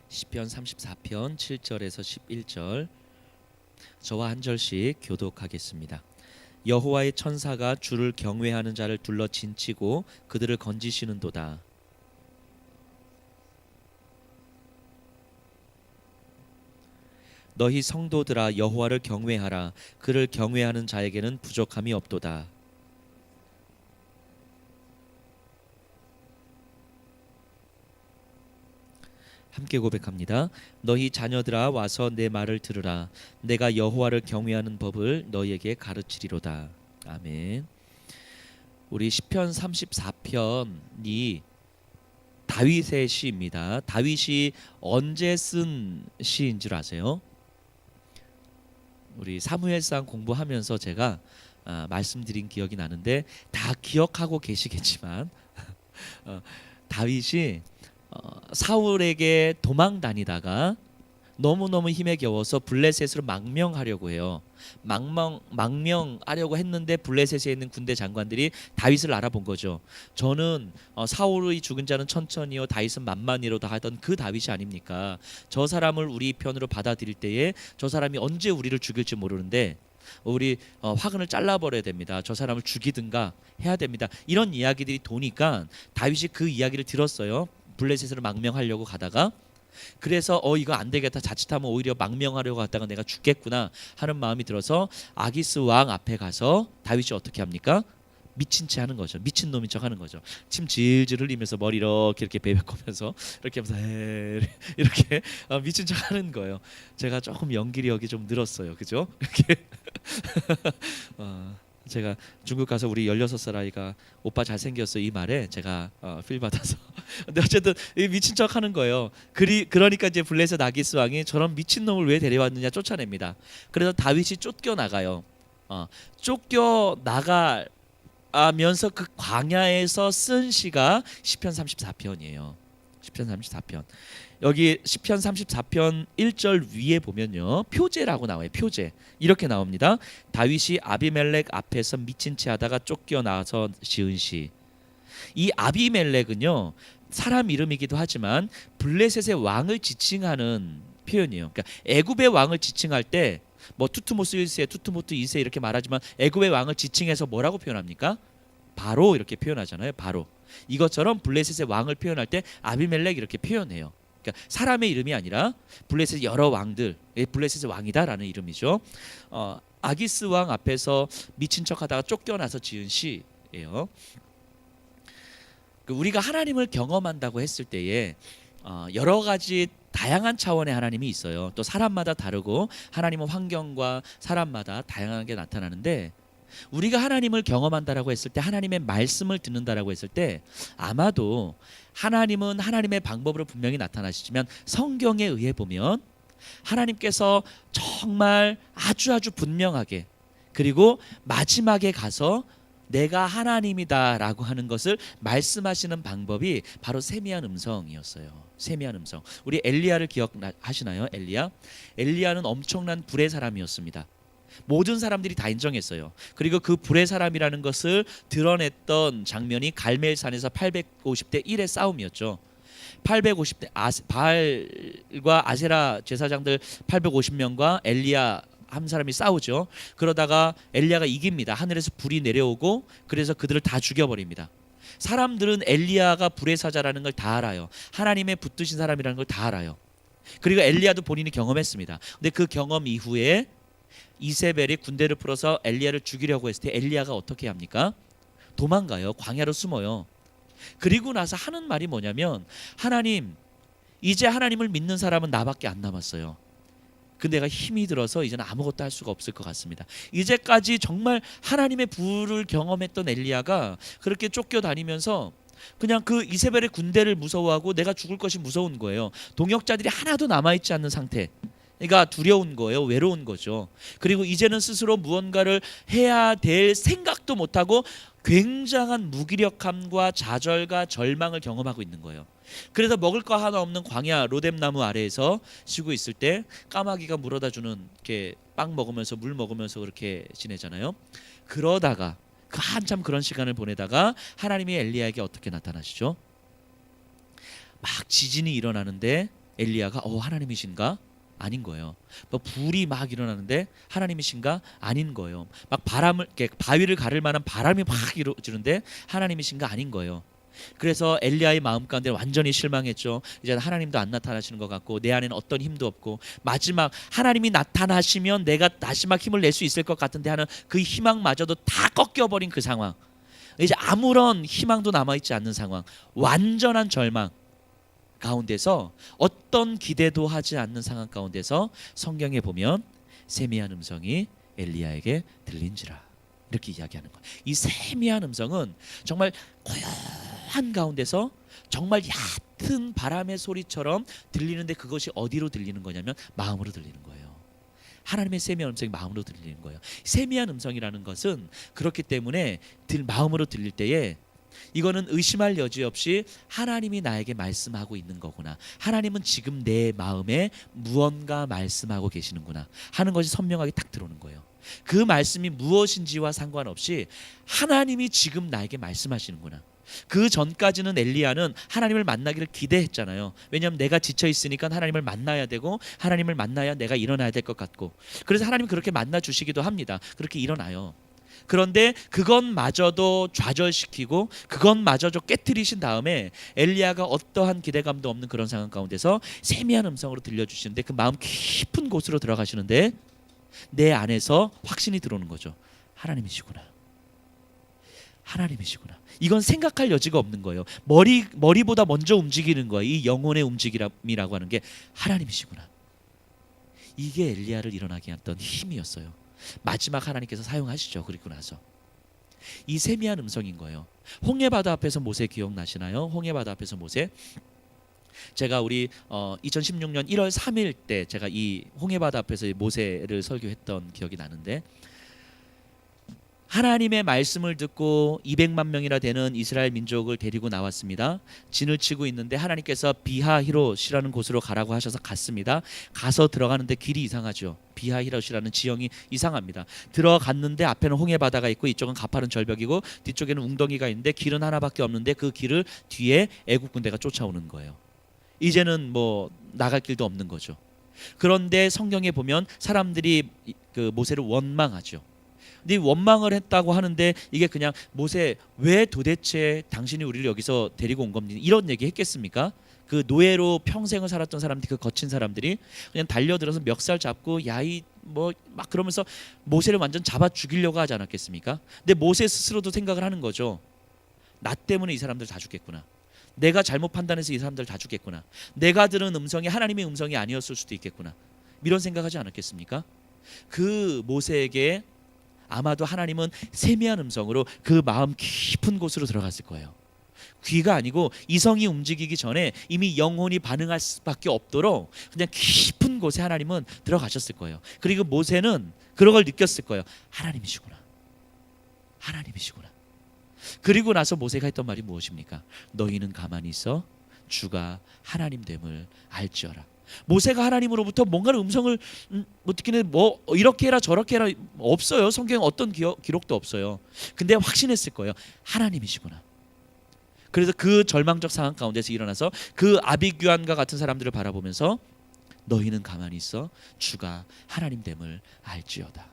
시편 34편 7절에서 11절 저와 한 절씩 교독하겠습니다. 여호와의 천사가 주를 경외하는 자를 둘러 진치고 그들을 건지시는도다. 너희 성도들아 여호와를 경외하라. 그를 경외하는 자에게는 부족함이 없도다. 함께 고백합니다. 너희 자녀들아 와서 내 말을 들으라. 내가 여호와를 경외하는 법을 너희에게 가르치리로다. 아멘. 우리 시편 34편이 다윗의 시입니다. 다윗이 언제 쓴 시인 줄 아세요? 우리 사무엘상 공부하면서 제가 말씀드린 기억이 나는데 다 기억하고 계시겠지만 다윗이 사울에게 도망 다니다가 너무너무 힘에 겨워서 블레셋으로 망명하려고 해요. 망명하려고 했는데 블레셋에 있는 군대 장관들이 다윗을 알아본 거죠. 저는 사울의 죽은 자는 천천히요 다윗은 만만히로다 하던 그 다윗이 아닙니까? 저 사람을 우리 편으로 받아들일 때에 저 사람이 언제 우리를 죽일지 모르는데 우리 화근을 잘라버려야 됩니다. 저 사람을 죽이든가 해야 됩니다. 이런 이야기들이 도니까 다윗이 그 이야기를 들었어요. 블레셋으로 망명하려고 가다가 그래서 이거 안 되겠다. 자칫하면 오히려 망명하려고 갔다가 내가 죽겠구나 하는 마음이 들어서 아기스 왕 앞에 가서 다윗이 어떻게 합니까? 미친 채 하는 거죠. 미친 놈인 척 하는 거죠. 침 질질 흘리면서 머리 이렇게 베베꼬면서 이렇게 하면서 이렇게 미친 척 하는 거예요. 제가 조금 연기력이 좀 늘었어요. 그죠? 이렇게 제가 중국 가서 우리 16살 아이가 오빠 잘생겼어 이 말에 제가 필 받아서 근데 어쨌든 미친 척 하는 거예요. 그러니까 이제 블레셋 아기스 왕이 저런 미친놈을 왜 데려왔느냐 쫓아냅니다. 그래서 다윗이 쫓겨나가요. 쫓겨나가면서 그 광야에서 쓴 시가 시편 34편이에요. 시편 34편. 여기 시편 34편 1절 위에 보면요. 표제라고 나와요. 표제. 이렇게 나옵니다. 다윗이 아비멜렉 앞에서 미친 채 하다가 쫓겨나서 지은 시. 이 아비멜렉은요. 사람 이름이기도 하지만 블레셋의 왕을 지칭하는 표현이에요. 그러니까 애굽의 왕을 지칭할 때 뭐 투트모스 1세, 투트모스 2세 이렇게 말하지만 애굽의 왕을 지칭해서 뭐라고 표현합니까? 바로 이렇게 표현하잖아요. 바로. 이것처럼 블레셋의 왕을 표현할 때 아비멜렉 이렇게 표현해요. 그러니까 사람의 이름이 아니라 블레셋 여러 왕들, 블레셋의 왕이다라는 이름이죠. 아기스 왕 앞에서 미친 척하다가 쫓겨나서 지은 시예요. 우리가 하나님을 경험한다고 했을 때에 여러 가지 다양한 차원의 하나님이 있어요. 또 사람마다 다르고 하나님은 환경과 사람마다 다양하게 나타나는데 우리가 하나님을 경험한다라고 했을 때 하나님의 말씀을 듣는다라고 했을 때 아마도 하나님은 하나님의 방법으로 분명히 나타나시지만 성경에 의해 보면 하나님께서 정말 아주 분명하게 그리고 마지막에 가서 내가 하나님이다라고 하는 것을 말씀하시는 방법이 바로 세미한 음성이었어요. 세미한 음성. 우리 엘리야를 기억하시나요? 엘리야는 엄청난 불의 사람이었습니다. 모든 사람들이 다 인정했어요. 그리고 그 불의 사람이라는 것을 드러냈던 장면이 갈멜산에서 850대 1의 싸움이었죠. 850대 바알과 아세라 제사장들 850명과 엘리야 한 사람이 싸우죠. 그러다가 엘리야가 이깁니다. 하늘에서 불이 내려오고 그래서 그들을 다 죽여버립니다. 사람들은 엘리야가 불의 사자라는 걸 다 알아요. 하나님의 붙드신 사람이라는 걸 다 알아요. 그리고 엘리야도 본인이 경험했습니다. 근데 그 경험 이후에 이세벨이 군대를 풀어서 엘리야를 죽이려고 했을 때 엘리야가 어떻게 합니까? 도망가요. 광야로 숨어요. 그리고 나서 하는 말이 뭐냐면 하나님, 이제 하나님을 믿는 사람은 나밖에 안 남았어요. 근데 내가 힘이 들어서 이제는 아무것도 할 수가 없을 것 같습니다. 이제까지 정말 하나님의 불을 경험했던 엘리야가 그렇게 쫓겨다니면서 그냥 그 이세벨의 군대를 무서워하고 내가 죽을 것이 무서운 거예요. 동역자들이 하나도 남아있지 않는 상태. 그러니까 두려운 거예요. 외로운 거죠. 그리고 이제는 스스로 무언가를 해야 될 생각도 못하고 굉장한 무기력함과 좌절과 절망을 경험하고 있는 거예요. 그래서 먹을 거 하나 없는 광야 로뎀나무 아래에서 쉬고 있을 때 까마귀가 물어다 주는 이렇게 빵 먹으면서 물 먹으면서 그렇게 지내잖아요. 그러다가 한참 그런 시간을 보내다가 하나님이 엘리야에게 어떻게 나타나시죠? 막 지진이 일어나는데 엘리야가 하나님이신가? 아닌 거예요. 뭐 불이 막 일어나는데 하나님이신가? 아닌 거예요. 막 바람을 이렇게 바위를 가를 만한 바람이 막 일어지는데 하나님이신가? 아닌 거예요. 그래서 엘리야의 마음 가운데 완전히 실망했죠. 이제 하나님도 안 나타나시는 것 같고 내 안에는 어떤 힘도 없고 마지막 하나님이 나타나시면 내가 마지막 힘을 낼 수 있을 것 같은데 하는 그 희망마저도 다 꺾여버린 그 상황. 이제 아무런 희망도 남아있지 않는 상황. 완전한 절망 가운데서 어떤 기대도 하지 않는 상황 가운데서 성경에 보면 세미한 음성이 엘리야에게 들린지라 이렇게 이야기하는 거예요. 이 세미한 음성은 정말 고요한 가운데서 정말 얕은 바람의 소리처럼 들리는데 그것이 어디로 들리는 거냐면 마음으로 들리는 거예요. 하나님의 세미한 음성이 마음으로 들리는 거예요. 세미한 음성이라는 것은 그렇기 때문에 마음으로 들릴 때에 이거는 의심할 여지 없이 하나님이 나에게 말씀하고 있는 거구나. 하나님은 지금 내 마음에 무언가 말씀하고 계시는구나 하는 것이 선명하게 딱 들어오는 거예요. 그 말씀이 무엇인지와 상관없이 하나님이 지금 나에게 말씀하시는구나. 그 전까지는 엘리야는 하나님을 만나기를 기대했잖아요. 왜냐하면 내가 지쳐 있으니까 하나님을 만나야 되고 하나님을 만나야 내가 일어나야 될 것 같고 그래서 하나님이 그렇게 만나 주시기도 합니다. 그렇게 일어나요. 그런데 그것마저도 좌절시키고 그것마저도 깨트리신 다음에 엘리야가 어떠한 기대감도 없는 그런 상황 가운데서 세미한 음성으로 들려주시는데 그 마음 깊은 곳으로 들어가시는데 내 안에서 확신이 들어오는 거죠. 하나님이시구나. 하나님이시구나. 이건 생각할 여지가 없는 거예요. 머리보다 먼저 움직이는 거예요. 이 영혼의 움직임이라고 하는 게 하나님이시구나. 이게 엘리야를 일어나게 했던 힘이었어요. 마지막 하나님께서 사용하시죠. 그리고 나서 이 세미한 음성인 거예요. 홍해바다 앞에서 모세 기억나시나요? 홍해바다 앞에서 모세. 제가 우리 2016년 1월 3일 때 제가 이 홍해바다 앞에서 모세를 설교했던 기억이 나는데 하나님의 말씀을 듣고 200만 명이나 되는 이스라엘 민족을 데리고 나왔습니다. 진을 치고 있는데 하나님께서 비하히롯이라는 곳으로 가라고 하셔서 갔습니다. 가서 들어가는데 길이 이상하죠. 비하히롯이라는 지형이 이상합니다. 들어갔는데 앞에는 홍해바다가 있고 이쪽은 가파른 절벽이고 뒤쪽에는 웅덩이가 있는데 길은 하나밖에 없는데 그 길을 뒤에 애국 군대가 쫓아오는 거예요. 이제는 뭐 나갈 길도 없는 거죠. 그런데 성경에 보면 사람들이 그 모세를 원망하죠. 네 원망을 했다고 하는데 이게 그냥 모세 왜 도대체 당신이 우리를 여기서 데리고 온 겁니까? 이런 얘기 했겠습니까? 그 노예로 평생을 살았던 사람들이 그 거친 사람들이 그냥 달려들어서 멱살 잡고 야이 뭐 막 그러면서 모세를 완전 잡아 죽이려고 하지 않았겠습니까? 근데 모세 스스로도 생각을 하는 거죠. 나 때문에 이 사람들 다 죽겠구나. 내가 잘못 판단해서 이 사람들 다 죽겠구나. 내가 들은 음성이 하나님의 음성이 아니었을 수도 있겠구나. 이런 생각하지 않았겠습니까? 그 모세에게 아마도 하나님은 세미한 음성으로 그 마음 깊은 곳으로 들어갔을 거예요. 귀가 아니고 이성이 움직이기 전에 이미 영혼이 반응할 수밖에 없도록 그냥 깊은 곳에 하나님은 들어가셨을 거예요. 그리고 모세는 그런 걸 느꼈을 거예요. 하나님이시구나. 하나님이시구나. 그리고 나서 모세가 했던 말이 무엇입니까? 너희는 가만히 있어 주가 하나님 됨을 알지어라. 모세가 하나님으로부터 뭔가를 음성을 어떻게 뭐 이렇게 해라 저렇게 해라 없어요. 성경에 어떤 기록도 없어요. 근데 확신했을 거예요. 하나님이시구나. 그래서 그 절망적 상황 가운데서 일어나서 그 아비규환과 같은 사람들을 바라보면서 너희는 가만히 있어 주가 하나님 됨을 알지어다.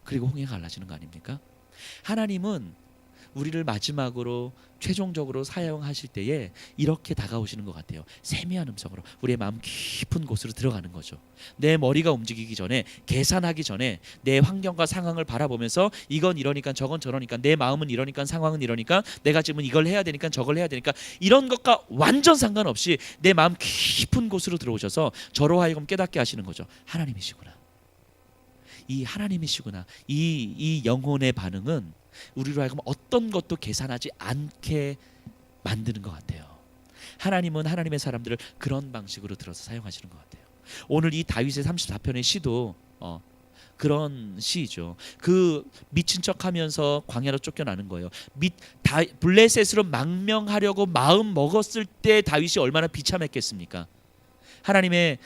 그리고 홍해가 갈라지는 거 아닙니까? 하나님은 우리를 마지막으로 최종적으로 사용하실 때에 이렇게 다가오시는 것 같아요. 세미한 음성으로 우리의 마음 깊은 곳으로 들어가는 거죠. 내 머리가 움직이기 전에 계산하기 전에 내 환경과 상황을 바라보면서 이건 이러니까 저건 저러니까 내 마음은 이러니까 상황은 이러니까 내가 지금 이걸 해야 되니까 저걸 해야 되니까 이런 것과 완전 상관없이 내 마음 깊은 곳으로 들어오셔서 저로 하여금 깨닫게 하시는 거죠. 하나님이시구나. 이 하나님이시구나. 이 영혼의 반응은 우리로 하여금 어떤 것도 계산하지 않게 만드는 것 같아요. 하나님은 하나님의 사람들을 그런 방식으로 들어서 사용하시는 것 같아요. 오늘 이 다윗의 34편의 시도 그런 시죠. 그 미친 척하면서 광야로 쫓겨나는 거예요. 블레셋으로 망명하려고 마음 먹었을 때 다윗이 얼마나 비참했겠습니까? 하나님의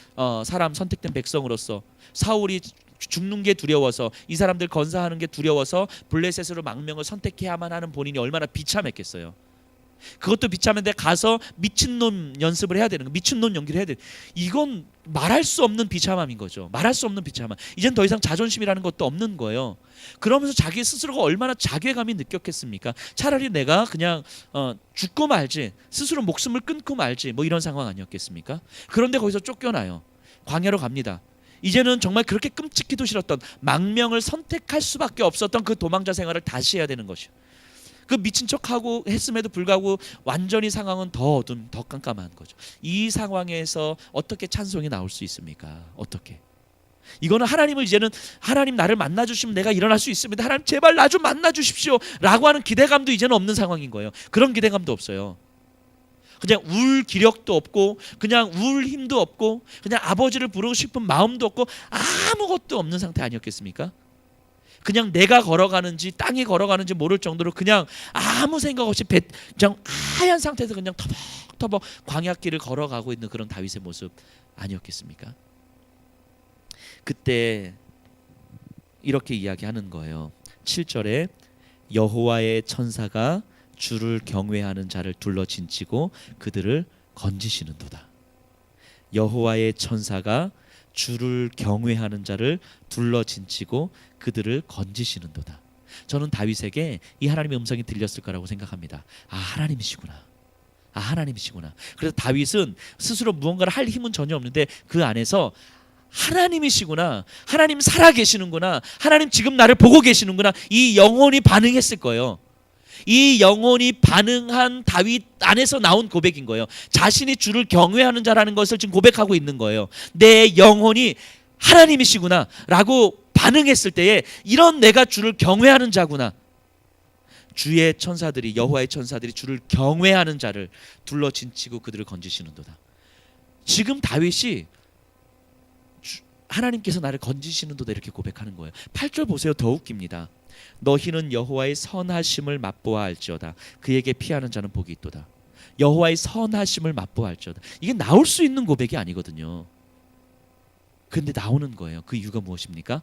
사람 선택된 백성으로서 사울이 죽는 게 두려워서 이 사람들 건사하는 게 두려워서 블레셋으로 망명을 선택해야만 하는 본인이 얼마나 비참했겠어요. 그것도 비참한데 가서 미친놈 연습을 해야 되는 거, 미친놈 연기를 해야 돼. 이건 말할 수 없는 비참함인 거죠. 말할 수 없는 비참함. 이젠 더 이상 자존심이라는 것도 없는 거예요. 그러면서 자기 스스로가 얼마나 자괴감이 느꼈겠습니까? 차라리 내가 그냥 죽고 말지, 스스로 목숨을 끊고 말지, 뭐 이런 상황 아니었겠습니까? 그런데 거기서 쫓겨나요. 광야로 갑니다. 이제는 정말 그렇게 끔찍히도 싫었던, 망명을 선택할 수밖에 없었던 그 도망자 생활을 다시 해야 되는 것이요. 그 미친 척하고 했음에도 불구하고 완전히 상황은 더 어둠, 더 깜깜한 거죠. 이 상황에서 어떻게 찬송이 나올 수 있습니까? 어떻게? 이거는 하나님을 이제는, 하나님 나를 만나주시면 내가 일어날 수 있습니다, 하나님 제발 나 좀 만나주십시오 라고 하는 기대감도 이제는 없는 상황인 거예요. 그런 기대감도 없어요. 그냥 울 기력도 없고, 그냥 울 힘도 없고, 그냥 아버지를 부르고 싶은 마음도 없고, 아무것도 없는 상태 아니었겠습니까? 그냥 내가 걸어가는지 땅이 걸어가는지 모를 정도로 그냥 아무 생각 없이 그냥 하얀 상태에서 그냥 터벅터벅 광야길을 걸어가고 있는 그런 다윗의 모습 아니었겠습니까? 그때 이렇게 이야기하는 거예요. 7절에 여호와의 천사가 주를 경외하는 자를 둘러 진치고 그들을 건지시는도다. 여호와의 천사가 주를 경외하는 자를 둘러 진치고 그들을 건지시는도다. 저는 다윗에게 이 하나님의 음성이 들렸을 거라고 생각합니다. 아, 하나님이시구나. 아, 하나님이시구나. 그래서 다윗은 스스로 무언가를 할 힘은 전혀 없는데 그 안에서 하나님이시구나, 하나님 살아계시는구나, 하나님 지금 나를 보고 계시는구나, 이 영혼이 반응했을 거예요. 이 영혼이 반응한 다윗 안에서 나온 고백인 거예요. 자신이 주를 경외하는 자라는 것을 지금 고백하고 있는 거예요. 내 영혼이 하나님이시구나 라고 반응했을 때에, 이런 내가 주를 경외하는 자구나, 주의 천사들이, 여호와의 천사들이 주를 경외하는 자를 둘러 진치고 그들을 건지시는도다. 지금 다윗이 하나님께서 나를 건지시는도다 이렇게 고백하는 거예요. 8절 보세요. 더 웃깁니다. 너희는 여호와의 선하심을 맛보아 알지어다. 그에게 피하는 자는 복이 있도다. 여호와의 선하심을 맛보아 알지어다. 이게 나올 수 있는 고백이 아니거든요. 근데 나오는 거예요. 그 이유가 무엇입니까?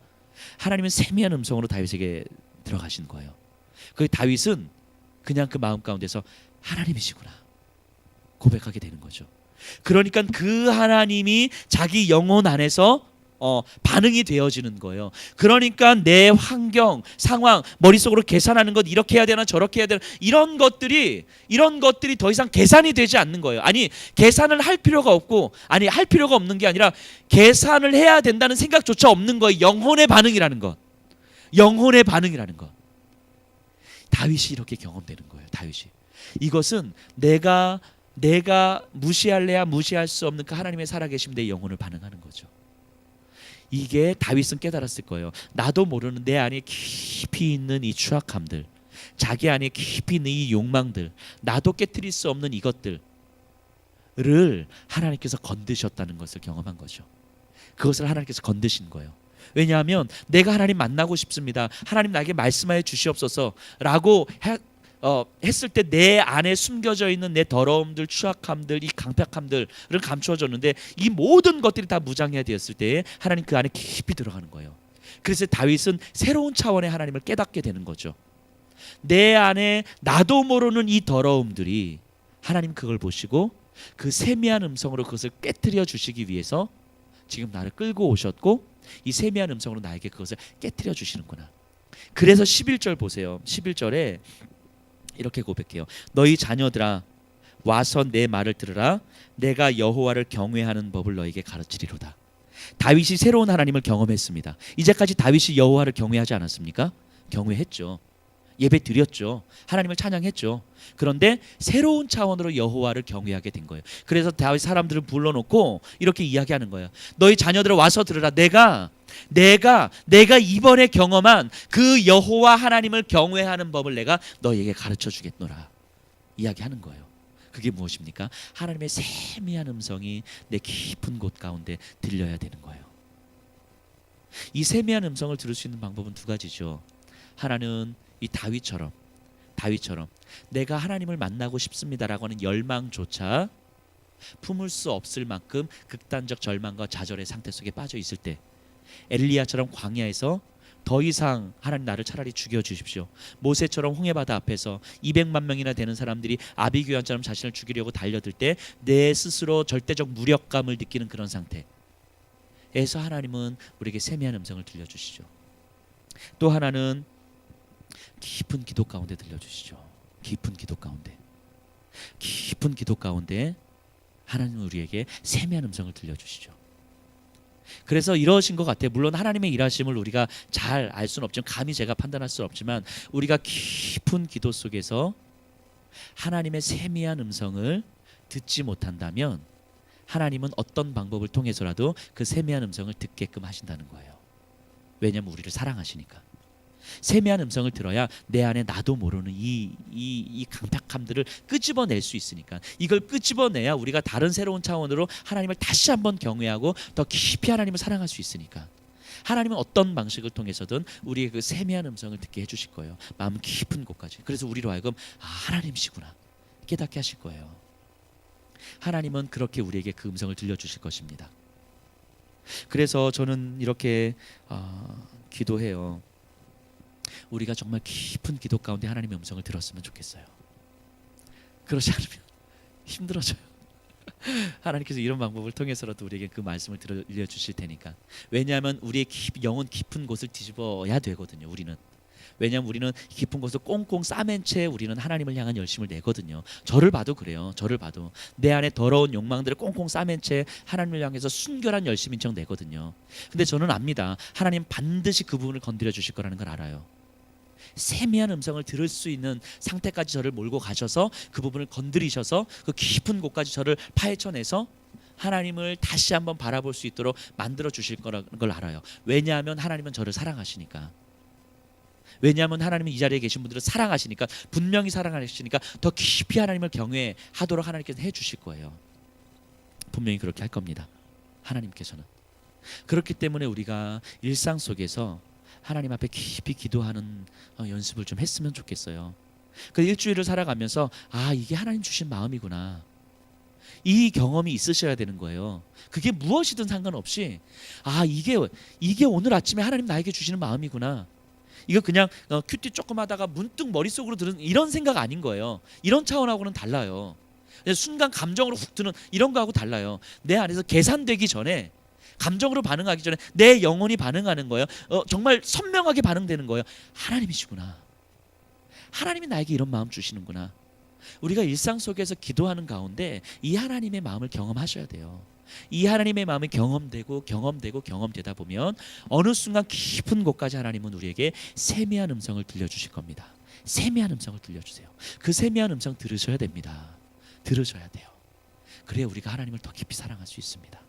하나님은 세미한 음성으로 다윗에게 들어가신 거예요. 그 다윗은 그냥 그 마음 가운데서 하나님이시구나 고백하게 되는 거죠. 그러니까 그 하나님이 자기 영혼 안에서 반응이 되어지는 거예요. 그러니까 내 환경, 상황, 머릿속으로 계산하는 것, 이렇게 해야 되나 저렇게 해야 되나, 이런 것들이 더 이상 계산이 되지 않는 거예요. 아니, 계산을 할 필요가 없고, 아니 할 필요가 없는 게 아니라 계산을 해야 된다는 생각조차 없는 거예요. 영혼의 반응이라는 것. 영혼의 반응이라는 것. 다윗이 이렇게 경험되는 거예요. 다윗이. 이것은 내가 무시할래야 무시할 수 없는 그 하나님의 살아계심, 내 영혼을 반응하는 거죠. 이게 다윗은 깨달았을 거예요. 나도 모르는 내 안에 깊이 있는 이 추악함들, 자기 안에 깊이 있는 이 욕망들, 나도 깨트릴 수 없는 이것들을 하나님께서 건드셨다는 것을 경험한 거죠. 그것을 하나님께서 건드신 거예요. 왜냐하면 내가 하나님 만나고 싶습니다, 하나님 나에게 말씀하여 주시옵소서 라고 했을 때 내 안에 숨겨져 있는 내 더러움들, 추악함들, 이 강팍함들을 감추어줬는데, 이 모든 것들이 다 무장해야 되었을 때에 하나님 그 안에 깊이 들어가는 거예요. 그래서 다윗은 새로운 차원의 하나님을 깨닫게 되는 거죠. 내 안에 나도 모르는 이 더러움들이, 하나님 그걸 보시고 그 세미한 음성으로 그것을 깨트려 주시기 위해서 지금 나를 끌고 오셨고, 이 세미한 음성으로 나에게 그것을 깨트려 주시는구나. 그래서 11절 보세요. 11절에 이렇게 고백해요. 너희 자녀들아, 와서 내 말을 들으라. 내가 여호와를 경외하는 법을 너에게 가르치리로다. 다윗이 새로운 하나님을 경험했습니다. 이제까지 다윗이 여호와를 경외하지 않았습니까? 경외했죠. 예배 드렸죠. 하나님을 찬양했죠. 그런데 새로운 차원으로 여호와를 경외하게 된 거예요. 그래서 다윗 사람들을 불러놓고 이렇게 이야기하는 거예요. 너희 자녀들아, 와서 들으라. 내가 이번에 경험한 그 여호와 하나님을 경외하는 법을 내가 너희에게 가르쳐 주겠노라 이야기하는 거예요. 그게 무엇입니까? 하나님의 세미한 음성이 내 깊은 곳 가운데 들려야 되는 거예요. 이 세미한 음성을 들을 수 있는 방법은 두 가지죠. 하나는 이 다윗처럼 내가 하나님을 만나고 싶습니다라고 하는 열망조차 품을 수 없을 만큼 극단적 절망과 좌절의 상태 속에 빠져 있을 때, 엘리야처럼 광야에서 더 이상 하나님 나를 차라리 죽여주십시오. 모세처럼 홍해바다 앞에서 200만 명이나 되는 사람들이 아비규환처럼 자신을 죽이려고 달려들 때 내 스스로 절대적 무력감을 느끼는 그런 상태에서 하나님은 우리에게 세미한 음성을 들려주시죠. 또 하나는 깊은 기도 가운데 들려주시죠. 깊은 기도 가운데, 깊은 기도 가운데 하나님은 우리에게 세미한 음성을 들려주시죠. 그래서 이러신 것 같아요. 물론 하나님의 일하심을 우리가 잘 알 수는 없지만, 감히 제가 판단할 수는 없지만, 우리가 깊은 기도 속에서 하나님의 세미한 음성을 듣지 못한다면 하나님은 어떤 방법을 통해서라도 그 세미한 음성을 듣게끔 하신다는 거예요. 왜냐하면 우리를 사랑하시니까. 세미한 음성을 들어야 내 안에 나도 모르는 이 강팍함들을 끄집어낼 수 있으니까. 이걸 끄집어내야 우리가 다른 새로운 차원으로 하나님을 다시 한번 경외하고 더 깊이 하나님을 사랑할 수 있으니까. 하나님은 어떤 방식을 통해서든 우리의 그 세미한 음성을 듣게 해주실 거예요. 마음 깊은 곳까지. 그래서 우리로 하여금 하나님이시구나 깨닫게 하실 거예요. 하나님은 그렇게 우리에게 그 음성을 들려주실 것입니다. 그래서 저는 이렇게 기도해요. 우리가 정말 깊은 기도 가운데 하나님의 음성을 들었으면 좋겠어요. 그렇지 않으면 힘들어져요. 하나님께서 이런 방법을 통해서라도 우리에게 그 말씀을 들려주실 테니까. 왜냐하면 우리의 영혼 깊은 곳을 뒤집어야 되거든요. 왜냐하면 우리는 깊은 곳을 꽁꽁 싸맨 채 우리는 하나님을 향한 열심을 내거든요. 저를 봐도 그래요. 저를 봐도 내 안에 더러운 욕망들을 꽁꽁 싸맨 채 하나님을 향해서 순결한 열심인 척 내거든요. 근데 저는 압니다. 하나님 반드시 그 부분을 건드려 주실 거라는 걸 알아요. 세미한 음성을 들을 수 있는 상태까지 저를 몰고 가셔서 그 부분을 건드리셔서 그 깊은 곳까지 저를 파헤쳐내서 하나님을 다시 한번 바라볼 수 있도록 만들어 주실 거라는 걸 알아요. 왜냐하면 하나님은 저를 사랑하시니까. 왜냐하면 하나님은 이 자리에 계신 분들을 사랑하시니까, 분명히 사랑하시니까 더 깊이 하나님을 경외하도록 하나님께서 해주실 거예요. 분명히 그렇게 할 겁니다. 하나님께서는. 그렇기 때문에 우리가 일상 속에서 하나님 앞에 깊이 기도하는 연습을 좀 했으면 좋겠어요. 그 일주일을 살아가면서 이게 하나님 주신 마음이구나, 이 경험이 있으셔야 되는 거예요. 그게 무엇이든 상관없이 이게 오늘 아침에 하나님 나에게 주시는 마음이구나. 이거 그냥 큐티 조금 하다가 문득 머릿속으로 들은 이런 생각 아닌 거예요. 이런 차원하고는 달라요. 순간 감정으로 훅 드는 이런 거하고 달라요. 내 안에서 계산되기 전에, 감정으로 반응하기 전에 내 영혼이 반응하는 거예요. 정말 선명하게 반응되는 거예요. 하나님이시구나. 하나님이 나에게 이런 마음 주시는구나. 우리가 일상 속에서 기도하는 가운데 이 하나님의 마음을 경험하셔야 돼요. 이 하나님의 마음이 경험되다 보면 어느 순간 깊은 곳까지 하나님은 우리에게 세미한 음성을 들려주실 겁니다. 세미한 음성을 들려주세요. 그 세미한 음성 들으셔야 됩니다. 들으셔야 돼요. 그래야 우리가 하나님을 더 깊이 사랑할 수 있습니다.